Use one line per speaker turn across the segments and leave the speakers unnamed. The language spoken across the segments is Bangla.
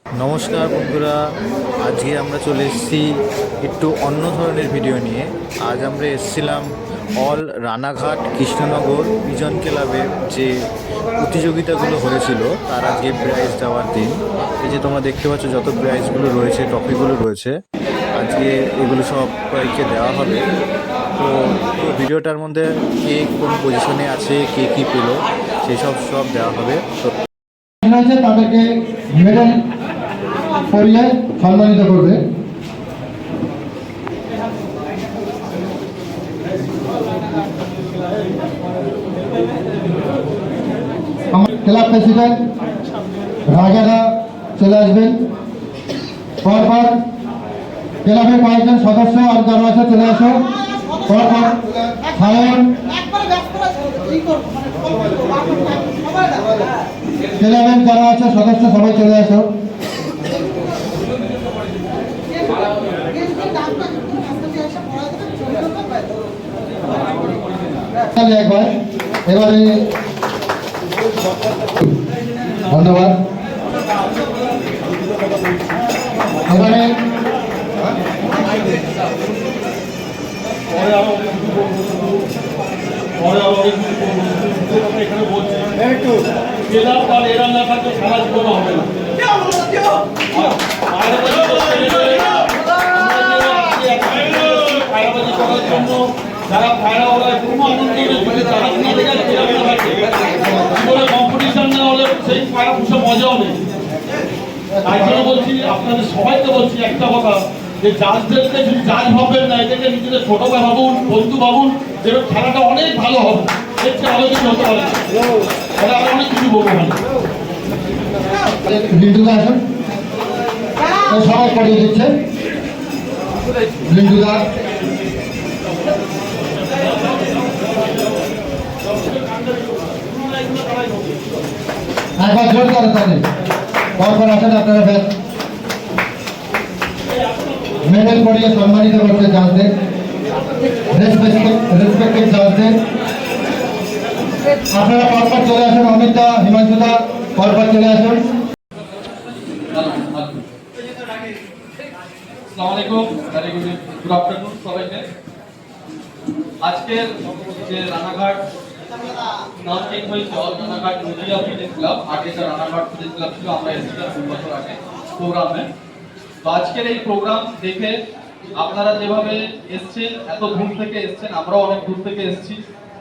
নমস্কার বন্ধুরা, আজকে আমরা চলে এসেছি একটু অন্য ধরনের ভিডিও নিয়ে। আজ আমরা এসেছিলাম অল রানাঘাট কৃষ্ণনগর পিজন ক্লাবের যে প্রতিযোগিতাগুলো হয়েছিল তার আজকে প্রাইজ দেওয়ার দিন। এই যে তোমরা দেখতে পাচ্ছ যত প্রাইজগুলো রয়েছে, ট্রফিগুলো রয়েছে, আজকে এগুলো সবাইকে দেওয়া হবে। তো ভিডিওটার মধ্যে কে কোন পজিশনে আছে, কে কী পেল, সেই সব দেওয়া হবে। তো
তাদেরকে মেডেল পরিয়ে সম্মানিত করবে। ক্লাব প্রেসিডেন্ট রাজারা চলে আসবেন। পরপর ক্লাবের কয়েকজন সদস্য আর যারা আছে চলে আসো। পরপর ক্লাবের যারা আছে সদস্য সবাই চলে আসো। এবারে ধন্যবাদ। এবারে
এখানে বলছি জেলা বা এরা না থাকলে সারা জীবন হবে না। ফায়রাবাজি করার জন্য যারা ফায়রা ওরা কোনো আনন্দ নেই, তারা কম্পিটিশন না হলে সেই ফায়রা পুষে মজাও নেই। তাই জন্য বলছি, আপনাদের সবাইকে বলছি একটা কথা, যে জাজদেরকে যদি জাজ ভাববেন না, এদেরকে নিজেদের ছোট ভাবুন, বন্ধু ভাবুন, যেন খেলাটা অনেক ভালো হবে। দেখছি আরো কিছু হতে পারে, তাহলে আমরা অনেক কিছু বলবো।
সবাই পড়িয়ে দিচ্ছে লিন্টুদা। একবার জোর করে তাহলে পরপর আসেন আপনারা ব্যাস মেডেল পড়িয়ে সম্মানিত করতে জানতেন, রেসপেক্টেড জানতেন। আপনারা পরপর চলে আসুন। অমিতদা, হিমাংশুদা পরপর চলে আসুন।
গুড আফটারনুন সবাইকে। আজকের যে রানাঘাট নাম চেঞ্জ হয়েছে, all Ranaghat Nadia physics club, আগে যে রানাঘাট ফিজিক্স ক্লাব ছিল, আমরা এসেছিলাম 2 বছর আগে প্রোগ্রামে। তো আজকের এই প্রোগ্রাম দেখে আপনারা যেভাবে এসছেন, এত দূর থেকে এসছেন, আমরাও অনেক দূর থেকে এসেছি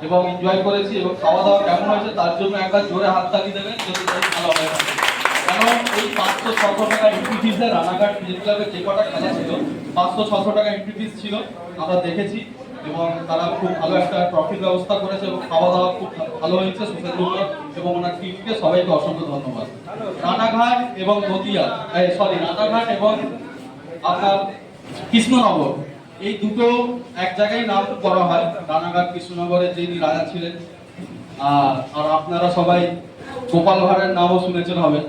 এবং এনজয় করেছি। এবং খাওয়া দাওয়া কেমন হয়েছে তার জন্য একবার জোরে হাত তালি দেবেন, যদি ভালো হয়। কেন এই 500-600 টাকা এন্ট্রি ফিসে রানাঘাট ফিজিক্স ক্লাবের যে কটা খেলা ছিল, 500-600 টাকা এন্ট্রি ফিস ছিল, আমরা দেখেছি। এবং তারা খুব ভালো একটা ট্রফির ব্যবস্থা করেছে এবং খাওয়া দাওয়া খুব ভালো হয়েছে। সোশ্যাল মিডিয়া এবং ওনার টিমকে সবাইকে অসংখ্য ধন্যবাদ। রানাঘাট এবং নদিয়া, রানাঘাট এবং আপনার কৃষ্ণনগর, এই দুটো এক জায়গায় নাম করা হয়। রানাঘাট কৃষ্ণনগরের যিনি রাজা ছিলেন, আর আপনারা সবাই গোপাল ভাঁড়ের নামও শুনেছেন হবে,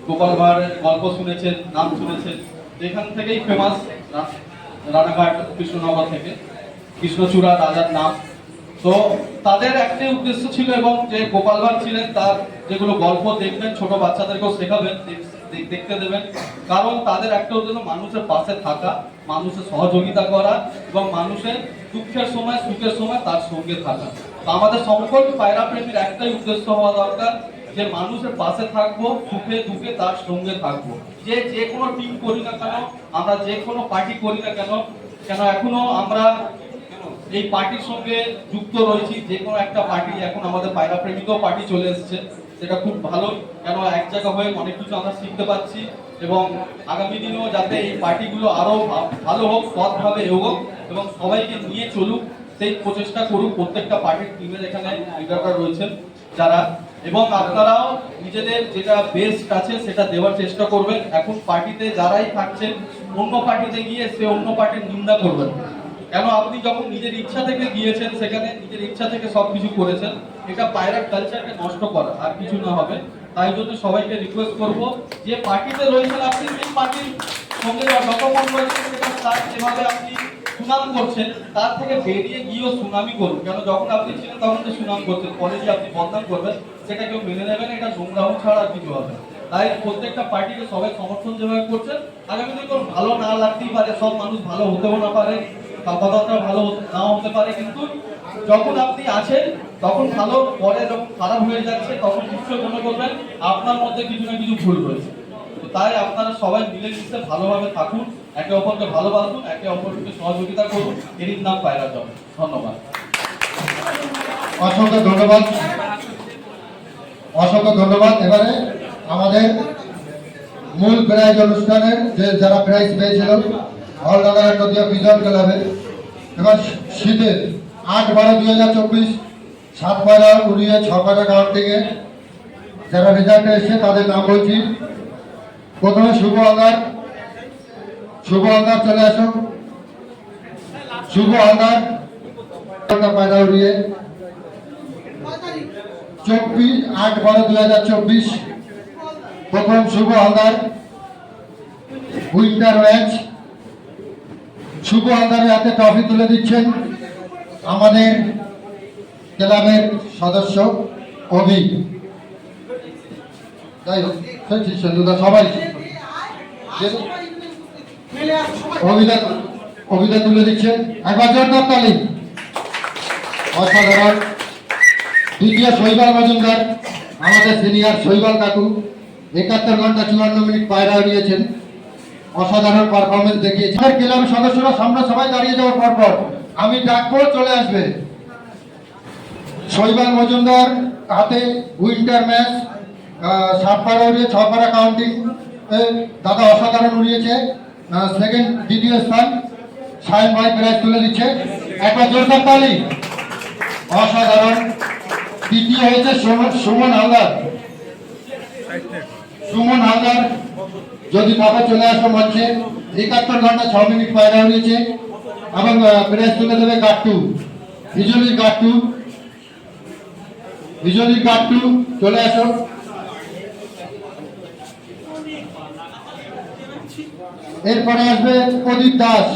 গোপাল ভাঁড়ের গল্প শুনেছেন, নাম শুনেছেন। এখান থেকেই ফেমাস রানাঘাট কৃষ্ণনগর থেকে, কৃষ্ণচূড়া রাজার নাম। তো তাদের একটাই উদ্দেশ্য ছিল, এবং যে গোপাল ভাঁড় ছিলেন তার যেগুলো গল্প দেখবেন, ছোট বাচ্চাদেরকেও শেখাবেন, দেখতে দেবেন। কারণ তাদের একটা উদ্দেশ্য মানুষের পাশে থাকা, মানুষের সহযোগিতা করা এবং মানুষের দুঃখের সময় সুখের সময় তার সঙ্গে থাকা। তো আমাদের সকল পায়রা প্রেমীর একটাই উদ্দেশ্য হওয়া দরকার, যে মানুষের পাশে থাকবো, সুখে দুঃখে তার সঙ্গে থাকবো। যে কোনো টিম করি না কেন, আমরা যে কোনো পার্টি করি না কেন, এখনো আমরা এই পার্টির সঙ্গে যুক্ত রয়েছি। যে কোনো একটা পার্টি, এখন আমাদের পায়রা প্রেমিকও পার্টি চলে এসেছে, সেটা খুব ভালো। কেন এক জায়গা হয়ে অনেক কিছু আমরা শিখতে পাচ্ছি এবং আগামী দিনেও যাতে এই পার্টিগুলো আরো ভালো হোক, সৎভাবে এগোক এবং সবাইকে নিয়ে চলুক, সেই প্রচেষ্টা করুক প্রত্যেকটা পার্টির টিমের এখানে লিডাররা রয়েছেন যারা। এবং আপনারাও নিজেদের যেটা বেস্ট আছে সেটা দেওয়ার চেষ্টা করবেন। এখন পার্টিতে যারাই থাকছেন, অন্য পার্টিতে গিয়ে সে অন্য পার্টির নিন্দা করবেন। কেন আপনি যখন নিজের ইচ্ছা থেকে গিয়েছেন, সেখানে নিজের ইচ্ছা থেকে সবকিছু করেছেন, এটা পায়রার কালচারকে নষ্ট করা, আর কিছু না হবে। তাই জন্য সবাইকে রিকোয়েস্ট করব, যে পার্টিতে রয়েছেন আপনি সেই পার্টির সঙ্গে যতক্ষণ রয়েছেন সেটা যেভাবে আপনি সুনাম করছেন তার থেকে বেরিয়ে গিয়েও সুনামি করুন। কেন যখন আপনি ছিলেন তখন তো সুনাম করছেন, পরে যে আপনি বদনাম করবেন সেটা কেউ মেনে নেবেন, এটা নোংরাম ছাড়া আর কিছু হবে না। তাই প্রত্যেকটা পার্টিকে সবাই সমর্থন যেভাবে করছেন, আগামী দিনে কোনো ভালো না লাগতেই পারে, সব মানুষ ভালো হতেও না পারে, কথাবার্তা ভালো নাও হতে পারে, কিন্তু যখন আপনি আছেন তখন ভালো, পরে যখন খারাপ হয়ে যাচ্ছে তখন নিশ্চয় মনে করবেন আপনার মধ্যে কিছু না কিছু ভুল রয়েছে। তো তাই আপনারা সবাই মিলেমিশে ভালোভাবে থাকুন, একে অপরকে ভালোবাসুন, একে অপরকে সহযোগিতা করুন, এরই নাম পায়রা জব। ধন্যবাদ।
অসংখ্য ধন্যবাদ, অসংখ্য ধন্যবাদ। এবারে আমাদের মূল প্রাইজ অনুষ্ঠানের যে যারা প্রাইজ পেয়েছিল অলরাউন্ডার নদিয়া বিজন ক্লাবের, এবার শীতের 8/12/2024 7 পয়লা উড়িয়ে 6 পয়লা কাউন্টিংয়ে যারা রেজাল্টে এসেছে তাদের নাম বলছি। প্রথমে শুভ হালদার, শুভ হালদার চলে আসুন। শুভ হালদার পয়লা উড়িয়ে 8/12/2024 প্রথম শুভ হালদার উইন্টার ম্যাচ। শুভ হালদারের হাতে ট্রফি তুলে দিচ্ছেন আমাদের ক্লাবের সদস্য অভি। যাই হোক সেন্দুদা সবাই অভিদা তুলে দিচ্ছেন, একবার জোরদার তালি। অসাধারণ। দ্বিতীয় শৈবাল মজুমদার, আমাদের সিনিয়র শৈবাল কাকু 71 ঘন্টা 54 মিনিট পায়রা উড়িয়েছেন, অসাধারণ পারফরমেন্স দেখিয়েছেন। ক্লাবের সদস্যরা সামনে সবাই দাঁড়িয়ে যাওয়ার পর আমি ডাকবো, চলে আসবে। শৈবাল মজুমদার হাতে উইন্টার ম্যাচ 7 পায়রা উড়িয়ে 6 পায়রা কাউন্টিং, দাদা অসাধারণ উড়িয়েছে, সেকেন্ড দ্বিতীয় স্থান। সায়ন ভাই প্রাইজ তুলে দিচ্ছে, একবার জোরদার তালি। অসাধারণ। তৃতীয় হয়েছে সুমন হালদার। সুমন হালদার যদি ভাবে চলে আসো মঞ্চে, 71 ঘন্টা 6 মিনিট পায়রা উড়িয়েছে এবং প্রাইজ তুলে দেবে গাট্টু, বিজলি গাট্টু। বিজলি গাট্টু চলে আসো। এরপরে আসবে প্রদীপ দাস।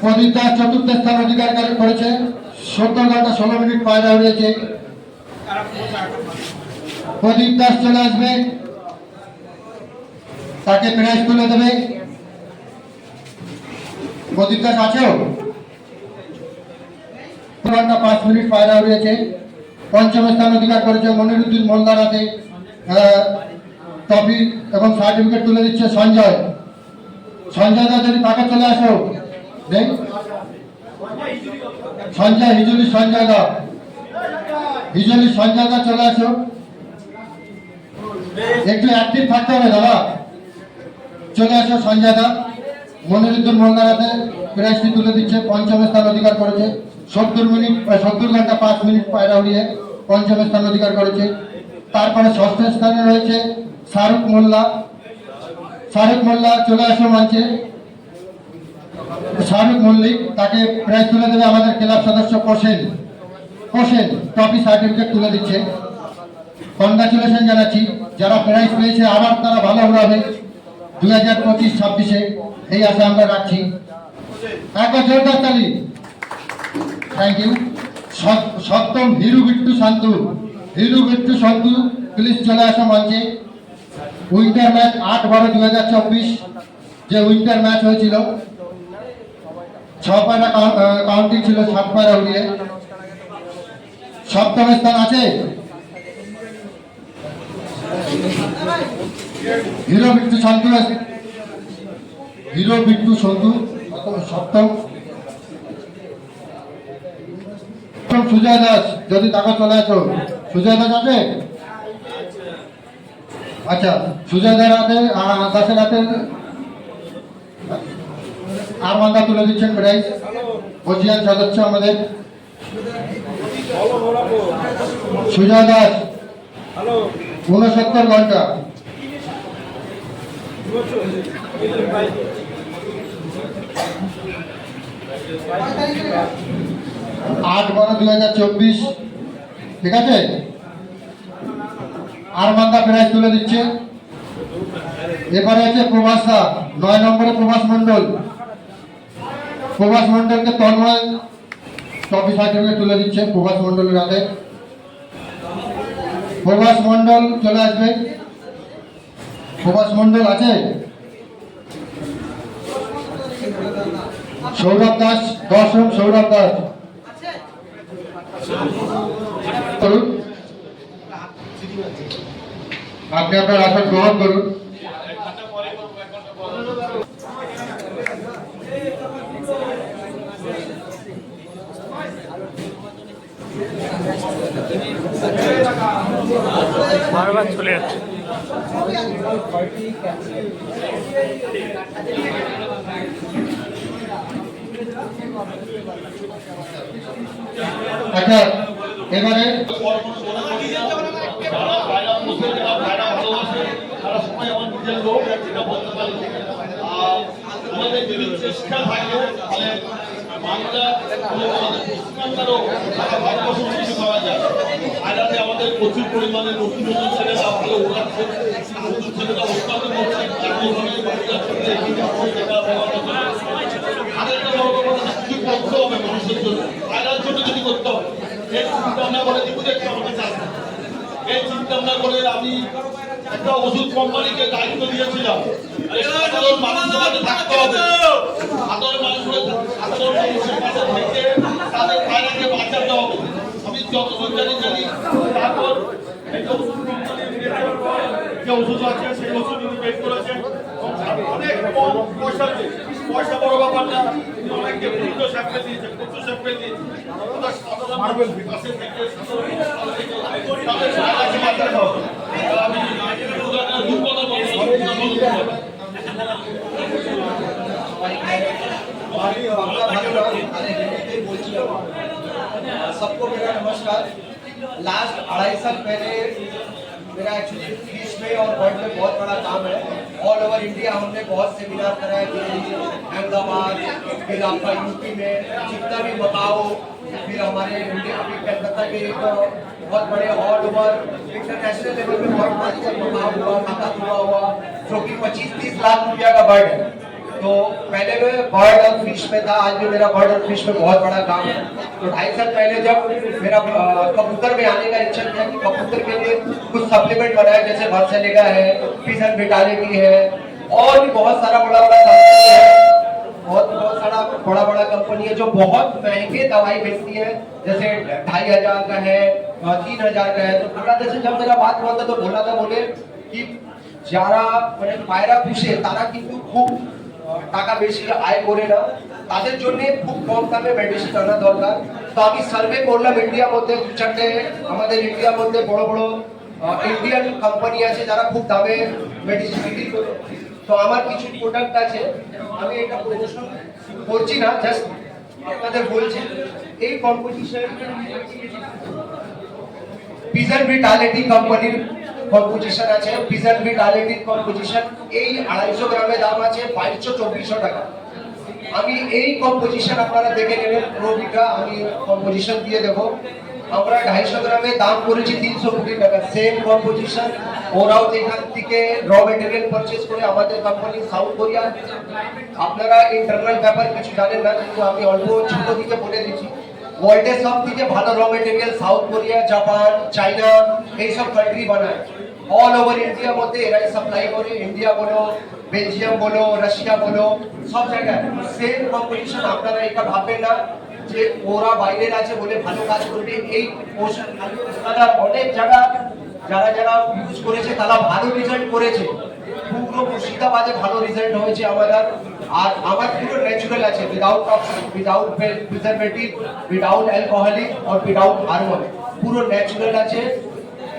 প্রদীপ দাস চতুর্থ স্থান অধিকার করেছে, 70 ঘন্টা 16 মিনিট পায়রা উড়িয়েছে। প্রদীপ দাস চলে আসবে, তাকে প্রাইজ তুলে দেবে। প্রদীপ দাস আছেও, 2 ঘন্টা 5 মিনিট পায়রা উড়িয়েছে। পঞ্চম স্থান অধিকার করেছে মনিরুদ্দিন মোল্লার হাতে ট্রফি এবং সার্টিফিকেট তুলে দিচ্ছে সঞ্জয়। সঞ্জয় দা যদি তাকে চলে আসো, সঞ্জয় হিজুলি, সঞ্জয় দা, হিজুলি সঞ্জয় দা চলে আসো। একটু অ্যাক্টিভ থাকতে হবে দাদা, চলে আসো সঞ্জয় দা। মনিরুদ্দিন মোল্লার হাতে প্রাইজটি তুলে দিচ্ছে, পঞ্চম স্থান অধিকার করেছে। 70 ঘন্টা 5 মিনিট পায়রা উড়িয়ে পঞ্চম স্থান অধিকার করেছে। তারপরে ষষ্ঠ স্থানে রয়েছে শাহরুখ মোল্লা। শাহরুখ মোল্লা চলে আসো মঞ্চে। শাহরুখ মল্লিক, তাকে প্রাইজ তুলে দেবে আমাদের ক্লাব সদস্য কোশেন। কোশেন ট্রফি সার্টিফিকেট তুলে দিচ্ছে। কনগ্রাচুলেশন জানাচ্ছি, যারা প্রাইজ পেয়েছে আবার তারা ভালো উড়াবে 2025-26-এ, এই আশা আমরা রাখছি। একবার জোরদার তালি। Thank you. সপ্তম হিরু বিট্টু শান্তু। হিরু বিট্টু শান্তু প্লিজ চলে আসো মঞ্চে। উইন্টার ম্যাচ 8/12/2024 যে উইন্টার ম্যাচ হয়েছিল, 6 পায়রা কাউন্টিং ছিল, 7 পায়রা উড়িয়ে সপ্তম স্থান আছে হিরো বিট্টু শান্তু। হিরো বিট্টু শান্তু সপ্তম। সুজয় দাস যদি তাকে চলে আসো। সুজয় দাস আছে? আচ্ছা, সুজয় দাসের হাতে আরমান্দা তুলে দিচ্ছেন প্রাইজ, বজিয়ান সদস্য আমাদের সুজয় দাস। 69 ঘন্টা। আট 8/12/2024, ঠিক আছে। আরমান্দা প্রাইজ তুলে দিচ্ছে। এবারে আছে প্রভাস দা। 9 নম্বরে প্রভাস মণ্ডল। প্রভাস মণ্ডলকে তন্ময় ট্রফি সার্টিফিকেট তুলে দিচ্ছে প্রভাস মণ্ডলের হাতে। প্রভাস মণ্ডল চলে আসবে। প্রভাস মণ্ডল আছে? সৌরভ দাস, 10 সৌরভ দাস করুন। আপনি আপনার আসন গ্রহণ করুন।
বারবার চলে যাচ্ছে।
আচ্ছা, এবারে
আমাদের প্রচুর পরিমাণে নতুন নতুন ছেলেরা ভালো উড়াচ্ছে, নতুন ছেলেরা উৎপাদন করছে, কিছু করতে হবে মানুষের জন্য, ফায়দার জন্য যদি করতে হবে। এই চিন্তা ভাবনা করে দিবু দেখতে আমাকে চাষ, এই চিন্তা ভাবনা করে আমি একটা ওষুধ কোম্পানিকে দায়িত্ব দিয়েছিলাম, সাধারণ মানুষের কাছে থাকতে হবে, সাধারণ মানুষের কাছে থেকে তাদের ফায়দাকে বাঁচাতে হবে। আমি যতক্ষণ জানি তারপর যে ওষুধ আছে সেই ওষুধ বের করেছেন অনেক কম পয়সাতে, পয়সা বড় ব্যাপার না, অনেককে প্রচুর স্যাম্পেল দিয়েছে, প্রচুর স্যাম্পেল দিয়েছে।
सबको मेरा नमस्कार। लास्ट 2.5 साल पहले मेरा एक्चुअली फिश में और बर्ड में बहुत बड़ा काम है। ऑल ओवर इंडिया हमने बहुत सेमिनार कराया, दिल्ली, अहमदाबाद, फिर आपका यूपी में जितना भी बताओ, फिर हमारे इंडिया अभी कलकत्ता के एक बहुत बड़े ऑल ओवर इंटरनेशनल लेवल पे बर्ड मार्केट बताओ हुआ, खाता हुआ जो कि 25-30 लाख रुपया का बर्ड है। तो पहले मैं बर्ड और फिश में था, आज भी मेरा बर्ड और फिश में बहुत बड़ा काम है। तो 2.5 साल पहले जब मेरा कबूतर में आने का इच्छा किया कि कबूतर के लिए कुछ सप्लीमेंट बनाया, जैसे वर्सेलिगा है, पिजन विटालिटी है, और भी बहुत सारा बड़ा कंपनी है, बहुत सारा बड़ा कंपनी है जो बहुत महंगे दवाई बेचती है, जैसे 2,500 का है, 3,000 का है। तो बोला जैसे जब मेरा बात हुआ था तो बोला था, बोले कि যারা মানে পায়রা পুষে তারা কিন্তু খুব টাকা বেশি আয় করে না, তাদের জন্য খুব কম দামে মেডিসিন আনা দরকার। তো আমি সার্ভে করলাম ইন্ডিয়ার মধ্যে, 2-4টে আমাদের ইন্ডিয়ার মধ্যে বড় বড় ইন্ডিয়ান কোম্পানি আছে যারা খুব দামে মেডিসিন বিক্রি করে। তো আমার কিছু প্রোডাক্ট আছে, আমি এটা প্রমোশন করছি না, জাস্ট আপনাদের বলছি। এই কম্পোজিশন পিজন ভিটালিটি কোম্পানির কম্পোজিশন আছে, পিজন ভিটালিটি কম্পোজিশন এই 250 গ্রামের দাম আছে 2200-2400 টাকা। আমি এই কম্পোজিশন আপনারা দেখে নেবেন, প্রোবিটা আমি কম্পোজিশন দিয়ে দেবো। আমরা 250 গ্রামের দাম করেছি 320 টাকা। সেম কম্পোজিশন ওরাও এখান থেকে র মেটেরিয়াল পারচেজ করে আমাদের কোম্পানি সাউথ কোরিয়া, আপনারা ইন্টারনাল ব্যাপার কিছু জানেন না, কিন্তু আমি অল্প ছোট দিকে বলে দিচ্ছি। ওয়ার্ল্ডের সব থেকে ভালো র material South Korea, Japan, China এইসব কান্ট্রি বানায়। অল ওভার ইন্ডিয়ার মধ্যে এরাই সাপ্লাই করে, ইন্ডিয়া বলো, বেলজিয়াম বলো, রাশিয়া বলো, সব জায়গায় সেম কম্পিটিশন। আপনারা এটা ভাববেন না যে ওরা বাইরের আছে বলে ভালো কাজ করবে। এই অনেক জায়গা যারা যারা ইউজ করেছে তারা ভালো রেজাল্ট করেছে, পুরো মুর্শিদাবাদে ভালো রেজাল্ট হয়েছে আমাদের। আর আমার পুরো ন্যাচুরাল আছে, without toxin, without preservative, without alcoholic আর উইদাউট হারমোন, পুরো ন্যাচুরাল আছে।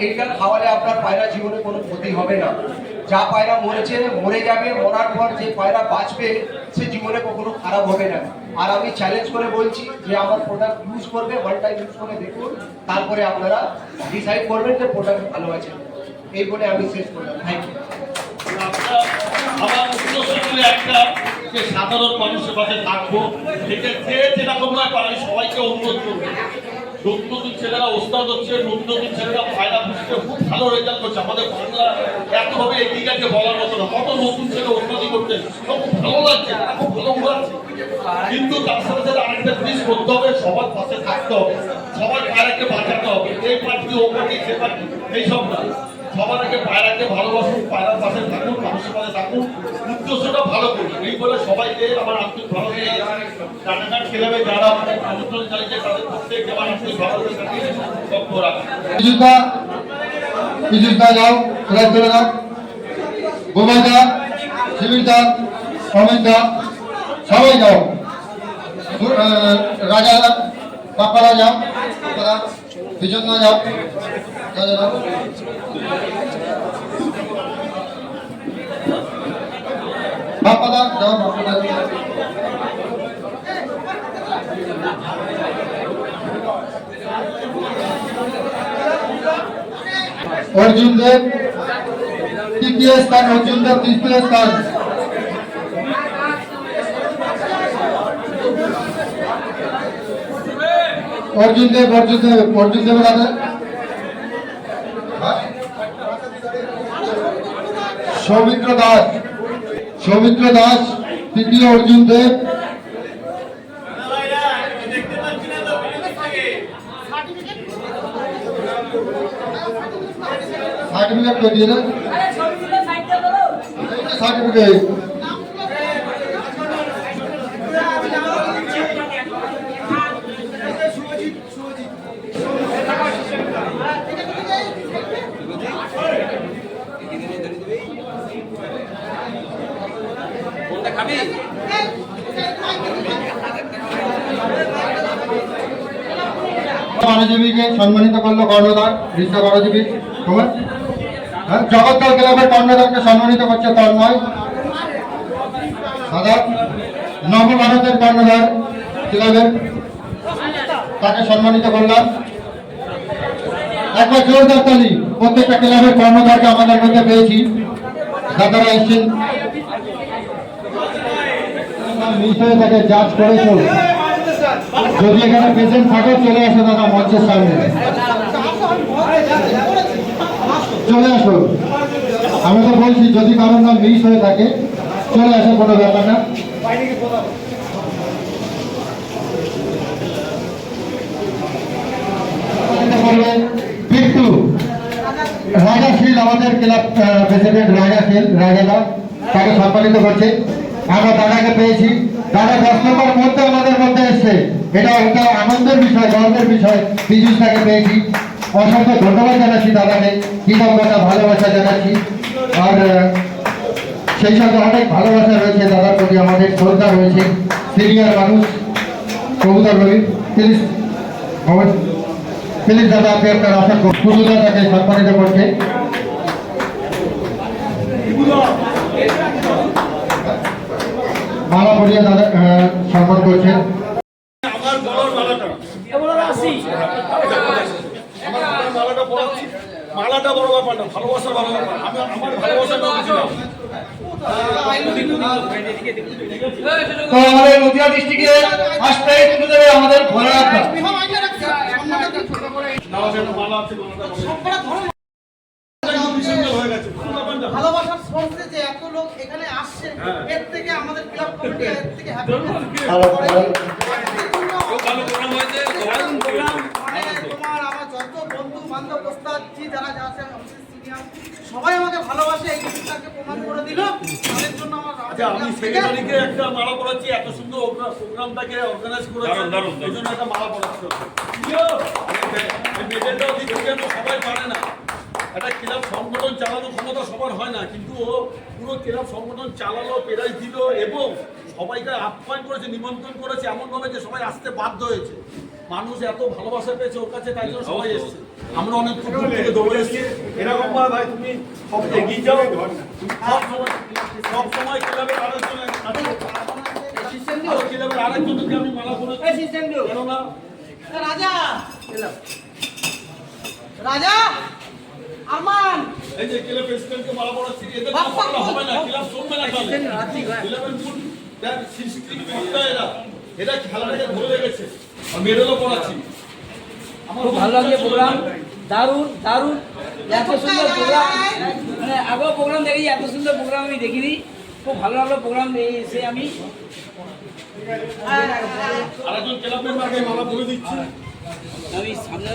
এইটা খাওয়ালে আপনার পায়রা জীবনে কোনো ক্ষতি হবে না। যা পায়রা মরেছে মরে যাবে, মরার পর যে পায়রা বাঁচবে সে জীবনে কখনো খারাপ হবে না। আর আমি চ্যালেঞ্জ করে বলছি যে আমার প্রোডাক্ট ইউজ করবে, ওয়ান টাইম ইউজ করে দেখুন, তারপরে আপনারা ডিসাইড করবেন যে প্রোডাক্ট ভালো আছে। এই বলে আমি শেষ করলাম। Thank you.
আমার উদ্দেশ্য ছিল একটা, যে সাধারণ মানুষের পাশে থাকবো, এটা যে যেরকম না পারে সবাইকে অনুরোধ করবো। নতুন নতুন ছেলেরা ওস্তাদ হচ্ছে, নতুন নতুন ছেলেরা পায়রা বুঝতে খুব ভালো রেজাল্ট করছে। আমাদের বাংলা এতভাবে এগিয়ে গেছে বলার মতো না। কত নতুন ছেলে উন্নতি করছে, খুব ভালো লাগছে, খুব ভালো উড়াচ্ছে। কিন্তু তার সাথে সাথে আরেকটা জিনিস করতে হবে, সবার পাশে থাকতে হবে, সবার পায়রাকে বাঁচাতে হবে। এই পার্টি ও পার্টি সে পার্টি এইসব না, সবার আগে পায়রাকে ভালোবাসুন, পায়রার পাশে থাকুন, মানুষের পাশে থাকুন, উদ্দেশ্যটা ভালো করুন। এই বলে সবাইকে আমার আন্তরিক ভালো লেগে রানাঘাট ক্লাবে যারা আমাদের আমন্ত্রণ চালিয়েছে তাদের প্রত্যেককে আমার আন্তরিক ভালো লেগে বক্তব্য রাখি।
পীযুষদা যাও, ক্লাস করে দাও। বোমাইদা, শিবিরদা, অমিতদা, সবাই যাও। রাজা পাপারা যাও, পিছন না যাও, রাজা যাও। বাপ্পাদা যাও, বাপ্পাদা যাও। অর্জুন দেব তৃতীয় স্থান, অর্জুন দেব তৃতীয় স্থান। অর্জুন দেবের হাতে সৌমিত্র দাস তৃতীয়, অর্জুন দেব। সার্টিফিকেট তো দিয়ে দেন, সার্টিফিকেট। বারোজীবীকে সম্মানিত করলো কর্ণধার, রিক্সা বারোজীবী তোমার জগদ্দল ক্লাবের কর্ণধারকে সম্মানিত করছে তন্ময় দাদা। নবভারতের কর্ণধার ক্লাবের, তাকে সম্মানিত করলাম। একবার জোরদার তালি। প্রত্যেকটা ক্লাবের কর্ণধারকে আমাদের মধ্যে পেয়েছি, দাদারা এসছেন। মিস হয়ে থাকে, জাজ করেছ, যদি এখানে পেশেন্ট থাকে চলে আসো দাদা মঞ্চের সামনে, চলে আসো। আমি তো বলছি যদি কারোর নাম মিস হয়ে থাকে চলে আসো, কোনো ব্যাপার না। রাজাশীল আমাদের ক্লাব প্রেসিডেন্ট রাজাদা তাকে সম্মানিত করছে। আমরা দাদাকে পেয়েছি, দাদা 10 নম্বর মধ্যে আমাদের মধ্যে এসছে, এটা একটা আনন্দের বিষয়, গর্বের বিষয়। পীযুষ তাকে পেয়েছি, অসংখ্য ধন্যবাদ জানাচ্ছি দাদাকে, কৃতজ্ঞতা ভালোবাসা জানাচ্ছি। আর সেই সঙ্গে অনেক ভালোবাসা রয়েছে দাদার প্রতি, আমাদের শ্রদ্ধা রয়েছে। সিনিয়র মানুষ কবুতর রবি, প্লিজ দাদা আপনি আপনার আশা পুজুদা তাকে সম্মানিত করছে। মালা পরিয়ে দাদা সম্মান করছেন।
আমার বড় মালাটা মালাটা পড়াচ্ছি, মালাটা বড় ব্যাপার না, ভালোবাসার বড় ব্যাপার। আমি আমার ভালোবাসা বলছিলাম।
তো আমাদের নদিয়া ডিস্ট্রিক্টে আসতে তুলে দেবে আমাদের ঘোড়া রাখা।
মালা আছে, হয়ে গেছে
ভালোবাসার সোর্সে যে এত লোক এখানে আসছে, এর থেকে আমাদের ক্লাব কমিটি এর থেকে হ্যাপি। তোমার আমার যত বন্ধু বান্ধব ওস্তাদজি যারা আছে সিনিয়র সবাই আমাকে ভালোবাসে, এই জিনিসটাকে প্রমাণ করে দিল। তাদের জন্য আমার
আচ্ছা, আমি সেক্রেটারিকে একটা মালা পড়াচ্ছি, এত সুন্দর প্রোগ্রামটাকে অর্গানাইজ করেছি, এই জন্য একটা মালা পড়াচ্ছি। মেডেলটাও দিচ্ছি, সবাই পারে না। একটা ক্লাব সংগঠন চালানো ক্ষমতা সবার হয় না, কিন্তু ও পুরো ক্লাব সংগঠন চালালো, প্রাইজ দিল এবং সবাইকে আপ্যায়ন করেছে, নিমন্ত্রণ করেছে এমনভাবে যে সবাই আসতে বাধ্য হয়েছে। মানুষ এত ভালোবাসা পেয়েছে ওর কাছে, তাই জন্য সবাই এসছে। আমরা অনেক দূর থেকে দৌড়ে এসেছি। এরকম ভাই তুমি সব এগিয়ে যাও, সব সময় ক্লাবের আরেকজনের ক্লাবের আরেকজনকে আমি মালা করেছি, কেননা
রাজা রাজা আরমান
এই যে ক্লাব প্রেসিডেন্টকে মালা পড়াচ্ছি, এদের কথা হবে না, ক্লাব চলবে না। ক্লাবের মূল সৃষ্টি কর্তা এরা খেলাটাকে ধরে রেখেছে, আর মেডেলও পড়াচ্ছি।
খুব ভালো লাগছে প্রোগ্রাম, দারুণ দারুণ, এত সুন্দর প্রোগ্রাম, মানে আগেও প্রোগ্রাম দেখি, এত সুন্দর প্রোগ্রাম আমি দেখিনি। খুব ভালো লাগলো প্রোগ্রাম এসে। আমি
আরেকজন ক্লাব মেম্বারকে মালা পরিয়ে দিচ্ছি,
সামনে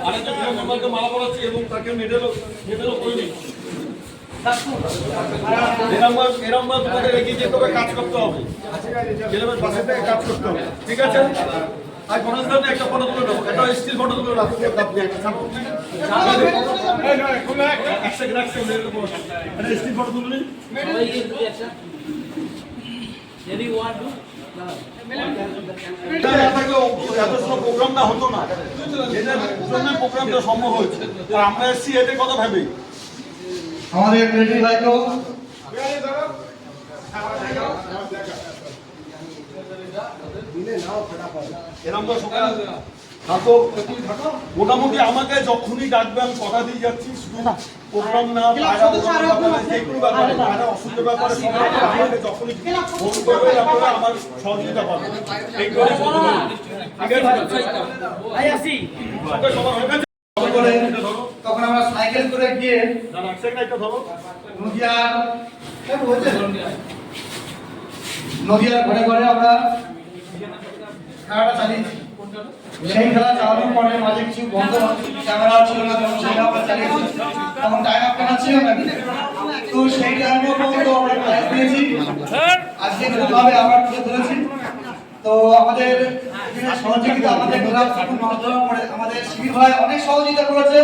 আরেকজন ক্লাব মেম্বারকে মালা পরাচ্ছি এবং তাকে মেডেলও করে দিচ্ছি। এরকম তোমাদের এগিয়ে যেতে হবে, কাজ করতে হবে, ক্লাবের পাশে থেকে কাজ করতে হবে, ঠিক আছে? আর গণেশ দাবি একটা ফটো তুলে দেবো, একটা স্টিল ফটো তুলে রাখো, আপনি একটা স্টিল ফটো তুলে নিন। এত সময় প্রোগ্রামটা হতো না, এদের জন্য প্রোগ্রামটা সম্ভব হয়েছে। আর আমরা এসছি এতে কথা ভেবে
আমাদের মিলিটারি ভাইকেও
এরকম সকাল থাকো, মোটামুটি আমাকে যখনই ডাকবে আমি কথা দিয়ে যাচ্ছি, শুধু প্রোগ্রাম না যেগুলো ব্যাপারে অসুবিধার ব্যাপারে আমাকে যখনই ফোন করবে আপনারা আমার সহযোগিতা পাবেন। ঠিক আছে, সবার হয়ে গেছে।
তখন আমরা সাইকেল করে গিয়ে
ধরো
নদিয়ার ঘরে ঘরে আমরা খেলাটা চালিয়েছি। সেই খেলা চালানোর পরে মাঝে কিছু বন্ধ ক্যামেরা ছিল না, তখন সেটা আমরা চালিয়েছি। তখন টাইম আপ করা ছিল না, তো সেই টাইমও পর্যন্ত আমরা প্রাইজ পেয়েছি। আজকে ভাবে আবার তুলে ধরেছি। তো আমাদের সহযোগিতা, আমাদের আমাদের শিবির ভাই অনেক সহযোগিতা করেছে,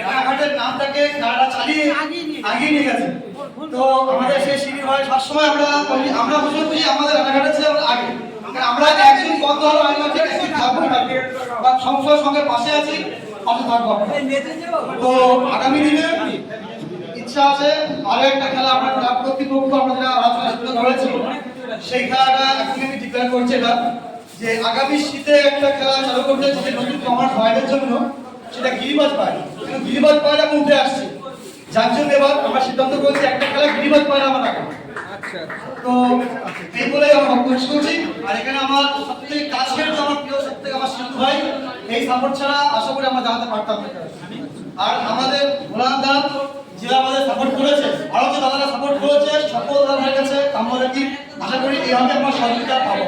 রানাঘাটের নামটাকে খেলাটা চালিয়ে আগিয়ে নিয়ে গেছে। তো আমাদের সেই শিবির ভাই সবসময় আমরা বুঝে বুঝি আমাদের রানাঘাটের চেয়ে আগে, আমরা একদিন বন্ধ হলো বা সংসার সঙ্গে পাশে আছি, পাশে থাকবো। তো আগামী দিনে ইচ্ছা আছে আরো একটা খেলা আমরা ক্লাব কর্তৃপক্ষ আমরা যারা আলোচনা করেছি, সেই খেলাটা এখন আমি ডিক্লেয়ার করছি না যে আগামী শীতে একটা খেলা চালু করতে যে নতুন কমার্স ভাইদের জন্য, সেটা গিরিবাজ পায়। কিন্তু গিরিবাজ পায়রা উঠে আসছে, যার জন্য এবার আমরা সিদ্ধান্ত করেছি একটা খেলা গিরিবাজ পায়রা আমরা রাখবো। তো এই বলে আমার বক্তব্য শেষ করছি। আর এখানে আমার সবথেকে কাছের, আমার প্রিয় সবথেকে আমার শিল্প ভাই, এই সাপোর্ট ছাড়া আশা করি আমরা জানাতে পারতাম না। আর আমাদের ভোলার দা যে আমাদের সাপোর্ট করেছে, আরো যে দাদারা সাপোর্ট করেছে, সকল দাদার কাছে আমরা কি আশা করি এইভাবে আমরা সহযোগিতা পাবো।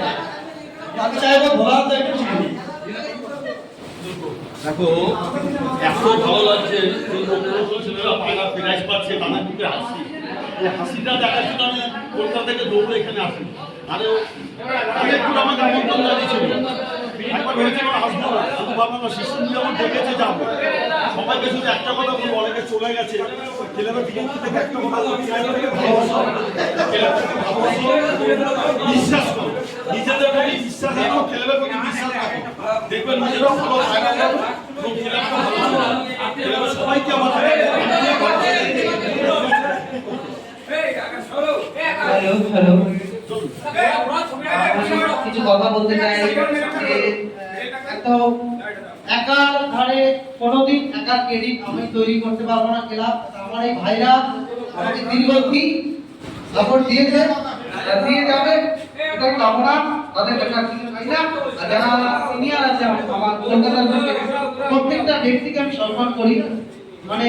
আমি চাইবো ভোলার দা একটু ঠিক আছে।
দেখো, এত ভালো লাগছে ছেলেরা পায়রা প্রাইজ পাচ্ছে, তাদের মুখে হাসি, এই হাসিটা দেখার জন্য আমি কলকাতা থেকে দৌড়ে এখানে আসি। আরে একটু আমাকে আমন্ত্রণ জানিয়েছিল, একবার ভেবেছিলাম আসবো না, শুধু ভাবলাম শিশু নিয়ে আমার ডেকেছে যাবো। সবাইকে শুধু একটা কথা বলবো, অনেকে চলে গেছে, ছেলেরা বিকেল থেকে একটা কথা বিশ্বাস করো, নিজেদের প্রতি বিশ্বাস রাখো, ছেলেদের প্রতি বিশ্বাস রাখো, দেখবেন নিজেরাও ভালো সবাইকে আমার
কিছু কথা বলতে চাই। একার ঘরে কোনোদিন একার ক্রেডিট আমি তৈরি করতে পারবো না ক্লাব। আমার এই ভাইরা আমাকে দীর্ঘদিন সাপোর্ট দিয়েছে, দিয়ে যাবে, এটা কামনা তাদের একটা ভাইরা। আর যারা সিনিয়র আছে আমার কলকাতার প্রত্যেকটা ব্যক্তিকে আমি সম্মান করি, মানে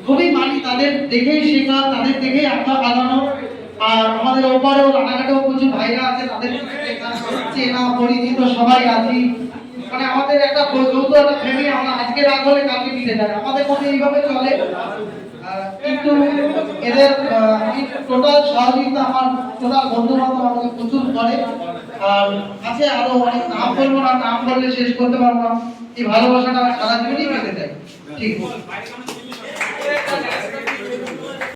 খুবই মানি, তাদের দেখেই শেখা, তাদের দেখেই আত্মা বাগানো। আর আমাদের ওপারেও রানাঘাটেও প্রচুর ভাইরা আছে, তাদের চেনা পরিচিত সবাই আছি, মানে আমাদের একটা যৌথ একটা ফ্যামিলি। আমরা আজকে রাগ হলে কালকে মিটে যায়, আমাদের মধ্যে এইভাবে চলে। কিন্তু এদের আমি টোটাল সহযোগিতা আমার টোটাল বন্ধু বান্ধব আমাকে প্রচুর করে। আর আছে আরো অনেক, নাম বলবো না, নাম বললে শেষ করতে পারবো না। এই ভালোবাসাটা সারা জীবনই পেতে চাই। ঠিক আছে।